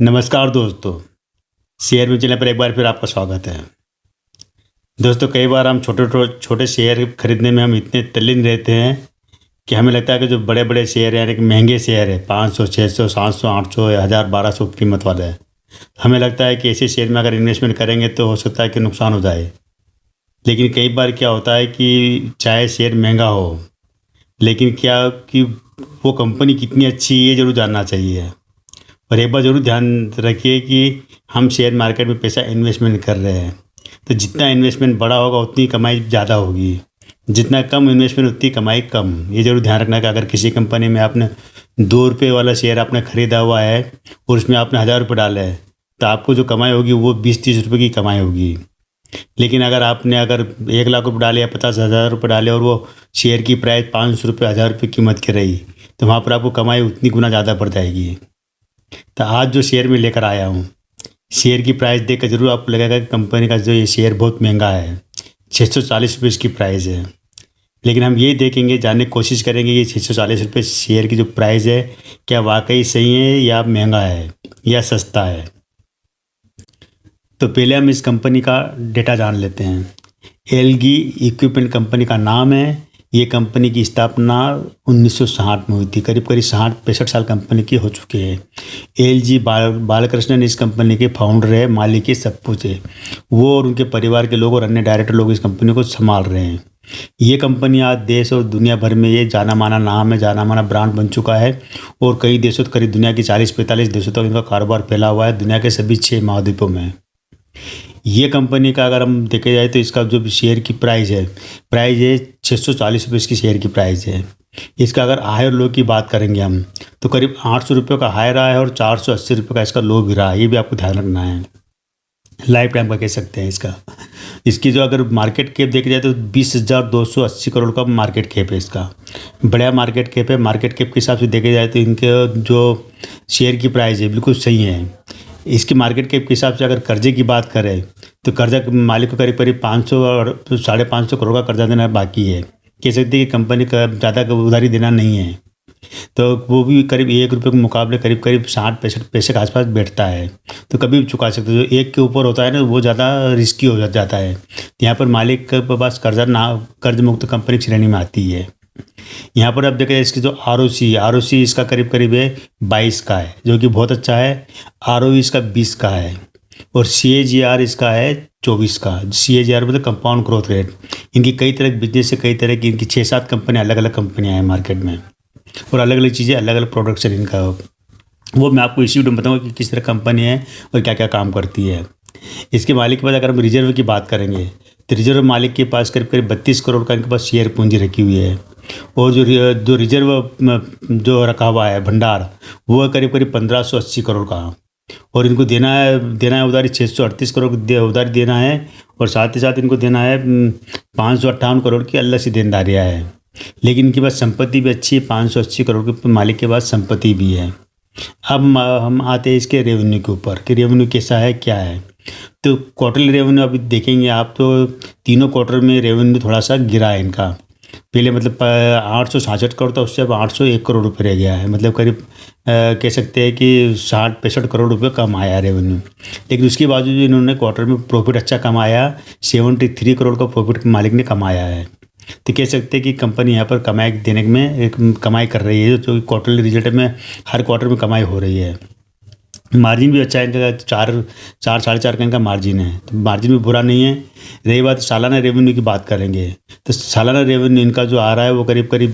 नमस्कार दोस्तों, शेयर में चैनल पर एक बार फिर आपका स्वागत है। दोस्तों, कई बार हम छोटे शेयर खरीदने में हम इतने तल्लीन रहते हैं कि हमें लगता है कि जो बड़े-बड़े शेयर हैं यानी कि महंगे शेयर है 500, 600, 700, 800 या 1000, 1200 कीमत वाले हैं। हमें लगता है कि ऐसे शेयर में अगर इन्वेस्टमेंट करेंगे तो हो सकता है कि नुकसान हो जाए। लेकिन कई बार क्या होता है कि चाहे शेयर महंगा हो, लेकिन क्या कि वो कंपनी कितनी अच्छी है ये ज़रूर जानना चाहिए। और एक बार ज़रूर ध्यान रखिए कि हम शेयर मार्केट में पैसा इन्वेस्टमेंट कर रहे हैं, तो जितना इन्वेस्टमेंट बड़ा होगा उतनी कमाई ज़्यादा होगी, जितना कम इन्वेस्टमेंट उतनी कमाई कम। ये ज़रूर ध्यान रखना कि अगर किसी कंपनी में आपने ₹2 वाला शेयर आपने ख़रीदा हुआ है और उसमें आपने ₹1000 डाले हैं, तो आपको जो कमाई होगी वो 20-30 रुपये की कमाई होगी। लेकिन अगर 1 लाख रुपये डाले या 50,000 रुपये डाले और वो शेयर की प्राइस ₹500, ₹1000 कीमत की रही, तो वहाँ पर आपको कमाई उतनी गुना ज़्यादा बढ़ जाएगी। तो आज जो शेयर मैं लेकर आया हूँ, शेयर की प्राइस देखकर ज़रूर आपको लगेगा कि कंपनी का जो ये शेयर बहुत महंगा है। ₹640 इसकी प्राइस है। लेकिन हम ये देखेंगे, जानने की कोशिश करेंगे ये ₹640 शेयर की जो प्राइस है, क्या वाकई सही है या महंगा है या सस्ता है। तो पहले हम इस कंपनी का डेटा जान लेते हैं। एलजी इक्विपमेंट कंपनी का नाम है। ये कंपनी की स्थापना 1960 में हुई थी। करीब 65 साल कंपनी की हो चुके हैं। एलजी बालकृष्णन इस कंपनी के फाउंडर है, मालिक है, सब कुछ है। वो और उनके परिवार के लोग और अन्य डायरेक्टर लोग इस कंपनी को संभाल रहे हैं। ये कंपनी आज देश और दुनिया भर में ये जाना माना नाम है, जाना माना ब्रांड बन चुका है और कई देशों, करीब दुनिया की 40-45 देशों तक इनका कारोबार फैला हुआ है, दुनिया के सभी 6 महाद्वीपों में। ये कंपनी का अगर हम देखे जाए तो इसका जो शेयर की प्राइस है ₹640 इसकी शेयर की प्राइस है। इसका अगर हाई और लो की बात करेंगे हम, तो करीब ₹800 का हाई रहा है और ₹480 का इसका लो भी रहा है। ये भी आपको ध्यान रखना है। लाइफ टाइम का कह सकते हैं इसका। इसकी जो अगर मार्केट कैप देखी जाए तो 20,280 करोड़ का मार्केट कैप है इसका। बढ़िया मार्केट कैप है। मार्केट कैप के हिसाब से देखे जाए तो इनके जो शेयर की प्राइस है बिल्कुल सही है। इसकी मार्केट कैप के हिसाब से अगर कर्जे की बात करें तो कर्जा मालिक को करीब करीब 500 और 550 करोड़ का कर्जा देना बाकी है। कह सकते हैं कि कंपनी का ज़्यादा उधारी देना नहीं है, तो वो भी करीब ₹1 के मुकाबले करीब करीब 60-65 पैसे के आसपास बैठता है, तो कभी भी चुका सकते हो। जो 1 के ऊपर होता है ना, वो ज़्यादा रिस्की हो जाता है। यहाँ पर मालिक के पास कर्ज मुक्त कंपनी की श्रेणी में आती है। यहाँ पर आप देखें इसकी जो आरओसी इसका करीब करीब है 22 का है, जो कि बहुत अच्छा है। आरओई इसका 20 का है और सीएजीआर इसका है 24 का। सीएजीआर मतलब कंपाउंड ग्रोथ रेट। इनकी कई तरह के बिजनेस से कई तरह की इनकी 6-7 कंपनियाँ, अलग अलग कंपनियाँ हैं मार्केट में और अलग अलग चीज़ें, अलग अलग प्रोडक्ट्स हैं इनका। वो मैं आपको इसी वीडियो में बताऊँगा कि किस तरह कंपनी है और क्या क्या काम करती है। इसके मालिक के पास अगर हम रिजर्व की बात करेंगे तो रिजर्व मालिक के पास करीब करीब 32 करोड़ का इनके पास शेयर पूंजी रखी हुई है और जो रिजर्व जो रखा हुआ है भंडार, वो है करीब करीब 1580 करोड़ का। और इनको देना है उधारी 638 करोड़ उधारी देना है और साथ ही साथ इनको देना है 558 करोड़ की अलग से देनदारियाँ है। लेकिन इनके पास संपत्ति भी अच्छी है, 580 करोड़ के मालिक के पास संपत्ति भी है। अब हम आते हैं इसके रेवेन्यू के ऊपर कि रेवेन्यू कैसा है, क्या है। तो क्वार्टरली रेवेन्यू अभी देखेंगे आप तो तीनों क्वार्टर में रेवेन्यू थोड़ा सा गिरा है इनका। पहले मतलब 866 करोड़ था, उससे अब 801 करोड़ रुपये रह गया है। मतलब करीब कह सकते हैं कि 60-65 करोड़ रुपये कम आया रेवेन्यू। लेकिन उसके बावजूद इन्होंने क्वार्टर में प्रॉफिट अच्छा कमाया, 73 करोड़ का प्रॉफिट मालिक ने कमाया है। तो कह सकते हैं कि कंपनी यहाँ पर कमाई देने में एक कमाई कर रही है, जो क्वार्टरली रिजल्ट में हर क्वार्टर में कमाई हो रही है। मार्जिन भी अच्छा है इनका, 4-4.5 का इनका मार्जिन है, तो मार्जिन भी बुरा नहीं है। रही बात सालाना रेवेन्यू की बात करेंगे तो सालाना रेवेन्यू इनका जो आ रहा है वो करीब करीब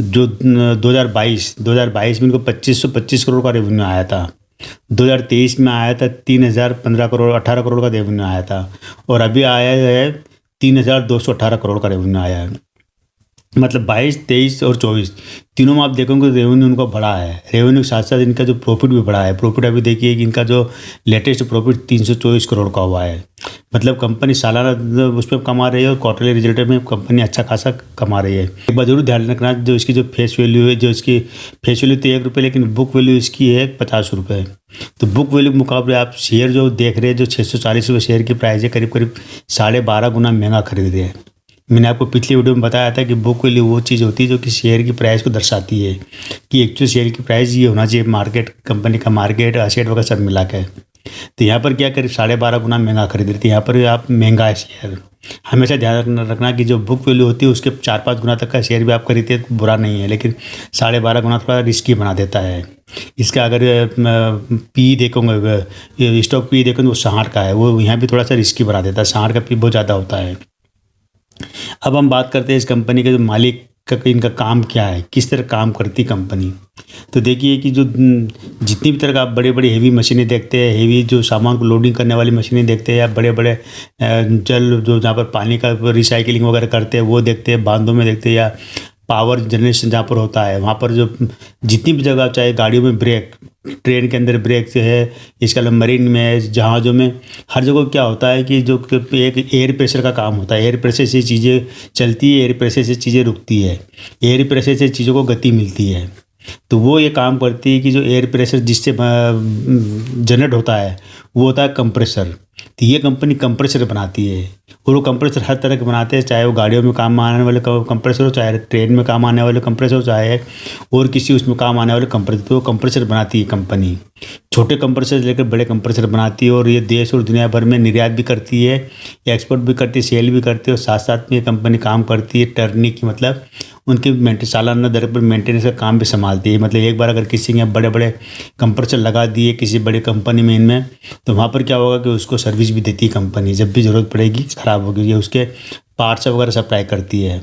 जो 2022 में इनको 2525 करोड़ का रेवेन्यू आया था। 2023 में आया था 3015 करोड़ 18 करोड़ का रेवेन्यू आया था और अभी आया है 3218 करोड़ का रेवेन्यू आया है। मतलब 22, 23 और 24 तीनों में आप देखोगे रेवेन्यू उनका बढ़ा है। रेवेन्यू के साथ साथ इनका जो प्रॉफिट भी बढ़ा है। प्रॉफिट अभी देखिए कि इनका जो लेटेस्ट प्रॉफिट 324 करोड़ का हुआ है। मतलब कंपनी सालाना उस पर कमा रही है और क्वार्टरली रिजल्ट में कंपनी अच्छा खासा कमा रही है। एक बार जरूर ध्यान रखना, जो इसकी जो फेस वैल्यू है, जो इसकी फेस वैल्यू तो ₹1, लेकिन बुक वैल्यू इसकी है ₹50। तो बुक वैल्यू के मुकाबले आप शेयर जो देख रहे हैं, जो ₹640 शेयर की प्राइस है, करीब करीब 12.5 गुना महंगा खरीद रहे हैं। मैंने आपको पिछली वीडियो में बताया था कि बुक वैल्यू वो चीज़ होती है जो कि शेयर की प्राइस को दर्शाती है कि एक्चुअल शेयर की प्राइस ये होना चाहिए, मार्केट कंपनी का मार्केट एसेट वगैरह सब मिला के। तो यहाँ पर क्या करीब 12.5 गुना महंगा खरीद रही थी। यहाँ पर आप महंगा है शेयर। हमेशा ध्यान रखना कि जो बुक वैल्यू होती है उसके 4-5 गुना तक का शेयर भी आप खरीदते तो बुरा नहीं है, लेकिन 12.5 गुना थोड़ा रिस्की बना देता है। इसका अगर पी देखोगे, स्टॉक पी देखोगे, वो 60 का है, वो यहाँ भी थोड़ा सा रिस्की बना देता है। 60 का पी बहुत ज़्यादा होता है। अब हम बात करते हैं इस कंपनी के जो मालिक का, इनका काम क्या है, किस तरह काम करती कंपनी। तो देखिए कि जो जितनी भी तरह का आप बड़े बड़े हेवी मशीनें देखते हैं, हेवी जो सामान को लोडिंग करने वाली मशीनें देखते हैं, या बड़े बड़े जल जो जहाँ पर पानी का रिसाइकलिंग वगैरह करते हैं वो देखते हैं, बांधों में देखते हैं, या पावर जनरेशन जहाँ पर होता है वहाँ पर जो जितनी भी जगह, चाहे गाड़ियों में ब्रेक, ट्रेन के अंदर ब्रेक से है, इसके अलावा मरीन में, जहाज़ों में, हर जगह क्या होता है कि जो एक एयर प्रेशर का काम होता है। एयर प्रेशर से चीज़ें चलती है, एयर प्रेशर से चीज़ें रुकती है, एयर प्रेशर से चीज़ों को गति मिलती है। तो वो ये काम करती है कि जो एयर प्रेशर जिससे जनरेट होता है वो होता है कंप्रेसर। तो ये कंपनी कंप्रेसर बनाती है, और वो कंप्रेसर हर तरह के बनाते हैं, चाहे वो गाड़ियों में काम आने वाले कंप्रेसर हो, चाहे ट्रेन में काम आने वाले कंप्रेसर हो, चाहे और किसी उसमें काम आने वाले कंप्रेसर। तो वो कंप्रेसर बनाती है कंपनी। छोटे कंप्रेसर लेकर बड़े कंप्रेसर बनाती है, और ये देश और दुनिया भर में निर्यात भी करती है, एक्सपोर्ट भी करती है, सेल भी करती है, और साथ साथ में ये कंपनी काम करती है टर्नी की, मतलब उनकी सालाना दर पर मेंटेनेंस का काम भी संभालती है। मतलब एक बार अगर किसी ने बड़े बड़े कंप्रेसर लगा दिए किसी बड़ी कंपनी में, इनमें, तो वहाँ पर क्या होगा कि उसको सर्विस भी देती है कंपनी। जब भी ज़रूरत पड़ेगी, ख़राब होगी, ये उसके पार्ट्स वगैरह सप्लाई करती है।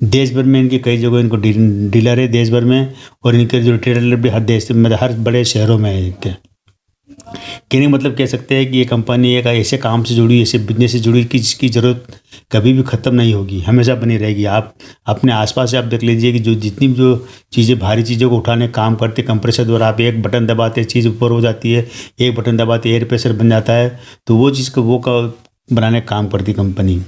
देश भर में इनकी कई जगह इनको डीलर है देश भर में, और इनके जो रिटेलर भी हर देश में, हर बड़े शहरों में है इनके। कहने का मतलब कह सकते हैं कि ये कंपनी एक ऐसे काम से जुड़ी, ऐसे बिजनेस से जुड़ी कि जिसकी ज़रूरत कभी भी ख़त्म नहीं होगी, हमेशा बनी रहेगी। आप अपने आसपास से आप देख लीजिए कि जो जितनी भी जो चीज़ें, भारी चीज़ों को उठाने का काम करते कंप्रेसर द्वारा, आप एक बटन दबाते चीज़ ऊपर हो जाती है, एक बटन दबाते एयर प्रेशर बन जाता है। तो वो चीज़ को बनाने का काम करती कंपनी।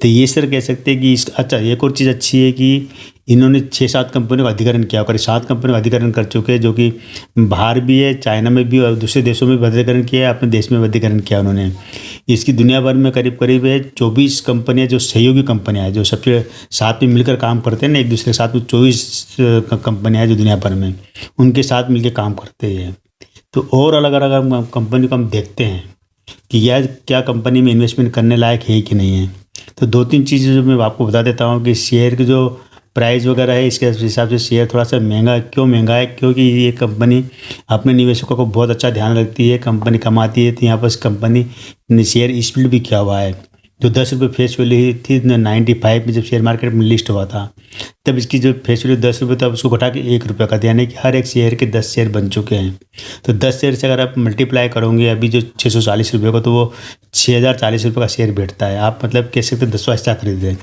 तो ये सर कह सकते हैं कि अच्छा, एक और चीज़ अच्छी है कि इन्होंने 6-7 कंपनियों का अधिग्रहण किया, करीब 7 कंपनियों का अधिग्रहण कर चुके हैं, जो कि बाहर भी है, चाइना में भी और दूसरे देशों में भी अधिग्रहण किया है, अपने देश में भी अधिग्रहण किया उन्होंने। इसकी दुनिया भर में करीब करीब है 24 कंपनियाँ जो सहयोगी कंपनियाँ हैं, जो सबसे साथ में मिलकर काम करते हैं ना एक दूसरे के साथ, 24 कंपनियाँ हैं जो दुनिया भर में उनके साथ मिलकर काम करते हैं। तो और अलग अलग कंपनी को हम देखते हैं कि यह क्या कंपनी में इन्वेस्टमेंट करने लायक है कि नहीं है। तो 2-3 चीज़ें जो मैं आपको बता देता हूँ कि शेयर की जो प्राइस वगैरह है, इसके हिसाब से शेयर थोड़ा सा महंगा क्यों महंगा है, क्योंकि ये कंपनी अपने निवेशकों को बहुत अच्छा ध्यान रखती है, कंपनी कमाती है। तो यहाँ पर कंपनी ने शेयर स्प्लिट भी किया हुआ है। जो 10 रुपये फेस वैल्यू थी 95 में जब शेयर मार्केट में लिस्ट हुआ था, तब इसकी जो फेस वैल्यू 10 रुपये, तब उसको घटा के 1 रुपये कर दिया, यानी कि हर एक शेयर के 10 शेयर बन चुके हैं। तो 10 शेयर से अगर आप मल्टीप्लाई करोगे अभी जो 640 रुपये को, तो वो 6040 रुपये का शेयर बैठता है। आप मतलब कह सकते 10वां हिस्सा खरीद रहे हैं।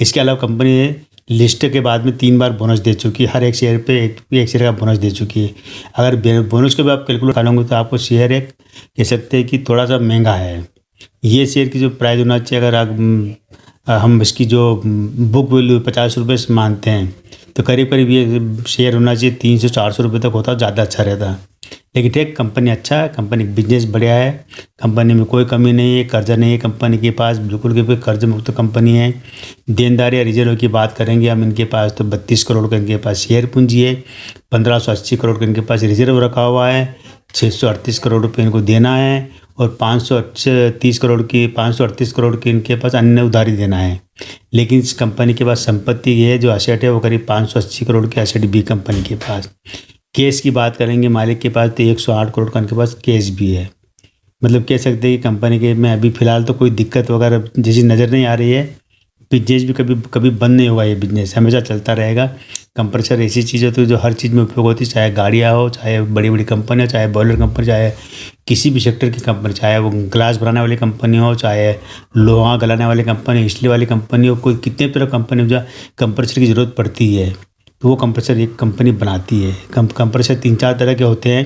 इसके अलावा कंपनी लिस्ट के बाद में 3 बार बोनस दे चुकी है, हर एक शेयर पे एक शेयर का बोनस दे चुकी है। अगर बोनस के भी आप कैलकुलेट कर लोगे तो आपको शेयर एक कह सकते हैं कि थोड़ा सा महंगा है। ये शेयर की जो प्राइस होना चाहिए, अगर हम इसकी जो बुक वैल्यू 50 रुपये से मानते हैं, तो करीब करीब ये शेयर होना चाहिए 300-400 रुपये तक होता, ज़्यादा अच्छा रहता। लेकिन ठीक, कंपनी अच्छा है, कंपनी बिजनेस बढ़िया है, कंपनी में कोई कमी नहीं है, कर्जा नहीं है कंपनी के पास, बिल्कुल भी कर्ज मुक्त कंपनी है। देनदारी या रिजर्व की बात करेंगे हम इनके पास, तो 32 करोड़ का इनके पास शेयर पूंजी है, 1580 करोड़ का इनके पास रिजर्व रखा हुआ है, 638 करोड़ रुपये इनको देना है, और 538 करोड़ की इनके पास अन्य उधारी देना है। लेकिन इस कंपनी के पास संपत्ति है, जो एसेट है वो करीब 580 करोड़ के एसेट भी कंपनी के पास। कैश की बात करेंगे मालिक के पास, तो 108 करोड़ का इनके पास कैश भी है। मतलब कह सकते हैं कि कंपनी के में अभी फ़िलहाल तो कोई दिक्कत वगैरह जैसी नज़र नहीं आ रही है। बिजनेस भी कभी बंद नहीं होगा, ये बिजनेस हमेशा चलता रहेगा। कंप्रेसर ऐसी चीज़ होती है जो हर चीज़ में उपयोग होती है, चाहे गाड़ियाँ हो, चाहे बड़ी बड़ी कंपनी हो, चाहे बॉयलर कंपनी, चाहे किसी भी सेक्टर की कंपनी, चाहे वो ग्लास बनाने वाली कंपनी हो, चाहे लोहा गलाने वाली कंपनी, स्टील वाली कंपनी हो, कोई कितने तरह कंपनी हो जहाँ कंप्रेसर की ज़रूरत पड़ती है, तो वो कंप्रेसर एक कंपनी बनाती है। कंप्रेसर 3-4 तरह के होते हैं।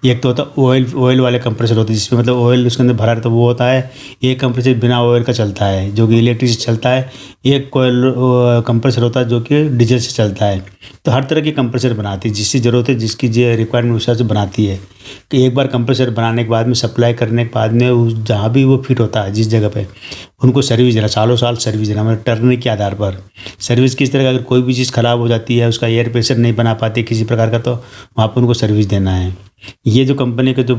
एक तो होता है ऑयल वाले कंप्रेसर होते हैं, जिसमें मतलब ऑयल उसके अंदर भरा रहता है, वो होता है। एक कंप्रेसर बिना ऑयल का चलता है, जो कि इलेक्ट्रिक से चलता है। एक कंप्रेसर होता है जो कि डीजल से चलता है। तो हर तरह की कंप्रेसर बनाती है, जिसकी ज़रूरत है, जिसकी जो रिक्वायरमेंट उस हिसाब से बनाती है। कि एक बार कंप्रेसर बनाने के बाद में, सप्लाई करने के बाद में, उस जहाँ भी वो फिट होता है जिस जगह पे, उनको सर्विस देना, सालों साल सर्विस देना, मतलब टर्नरी के आधार पर सर्विस। किस तरह का, अगर कोई भी चीज़ ख़राब हो जाती है, उसका एयर प्रेशर नहीं बना पाती किसी प्रकार का, तो वहाँ पर उनको सर्विस देना है। ये जो कंपनी के जो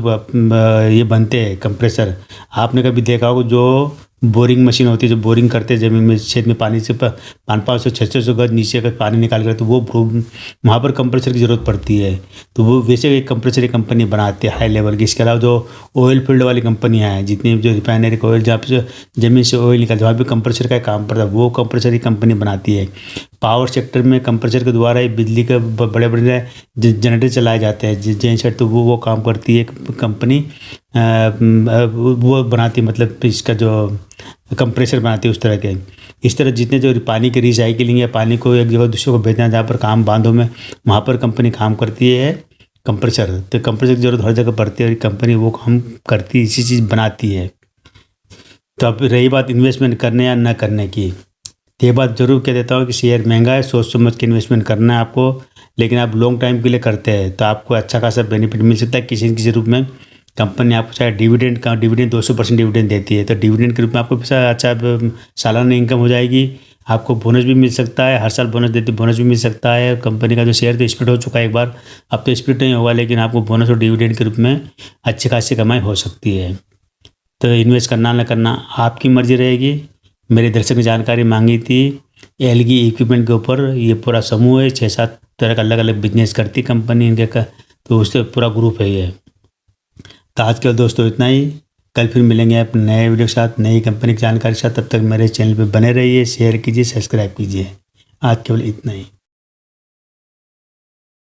ये बनते हैं कंप्रेसर, आपने कभी देखा होगा, जो बोरिंग मशीन होती है, जो बोरिंग करते हैं ज़मीन में, छेद में पानी से 500 600 गज नीचे अगर पानी निकाल कर, तो वो वहाँ पर कंप्रेसर की ज़रूरत पड़ती है। तो वो वैसे एक कंप्रेसर एक कंपनी बनाती है हाई लेवल की। इसके अलावा जो ऑयल फील्ड वाली कंपनियाँ हैं, जितनी जो रिफाइनरी का ऑयल, जहाँ पे ज़मीन से ऑयल निकलता है, वहाँ पर कंप्रेसर का काम पड़ता है, वो कंप्रेसर की कंपनी बनाती है। पावर सेक्टर में कंप्रेसर के द्वारा बिजली के बड़े बड़े जनरेटर चलाए जाते हैं जेनसेट, तो वो काम करती है कंपनी। वो बनाती है, मतलब इसका जो कंप्रेसर बनाती है उस तरह के। इस तरह जितने जो पानी के रिसाइकलिंग या पानी को एक जगह दूसरे को भेजना, जहाँ पर काम बांधों में, वहाँ पर कंपनी काम करती है कंप्रेसर। तो कंप्रेसर की ज़रूरत हर जगह पड़ती है और कंपनी वो काम करती है, इसी चीज़ बनाती है। तो अब रही बात इन्वेस्टमेंट करने या ना करने की, तो ये बात ज़रूर कह देता हूँ कि शेयर महंगा है, सोच समझ के इन्वेस्टमेंट करना है आपको। लेकिन आप लॉन्ग टाइम के लिए करते हैं तो आपको अच्छा खासा बेनिफिट मिल सकता है किसी न किसी रूप में। कंपनी आपको चाहे डिविडेंड 200% डिविडेंड देती है, तो डिविडेंड के रूप में आपको पैसा अच्छा सालाना इनकम हो जाएगी। आपको बोनस भी मिल सकता है, हर साल बोनस देती, बोनस भी मिल सकता है। कंपनी का जो शेयर तो स्प्लिट हो चुका है एक बार, अब तो स्प्लिट नहीं होगा, लेकिन आपको बोनस और डिविडेंड के रूप में अच्छी खासी कमाई हो सकती है। तो इन्वेस्ट करना ना करना आपकी मर्जी रहेगी। मेरे दर्शक ने जानकारी मांगी थी एलगी इक्विपमेंट के ऊपर। ये पूरा समूह है, 6-7 तरह का अलग अलग बिजनेस करती कंपनी इनके का, तो उससे पूरा ग्रुप है ये। तो आज के दोस्तों इतना ही, कल फिर मिलेंगे अपने नए वीडियो के साथ, नई कंपनी की जानकारी के साथ। तब तक मेरे चैनल पे बने रहिए, शेयर कीजिए, सब्सक्राइब कीजिए। आज केवल इतना ही।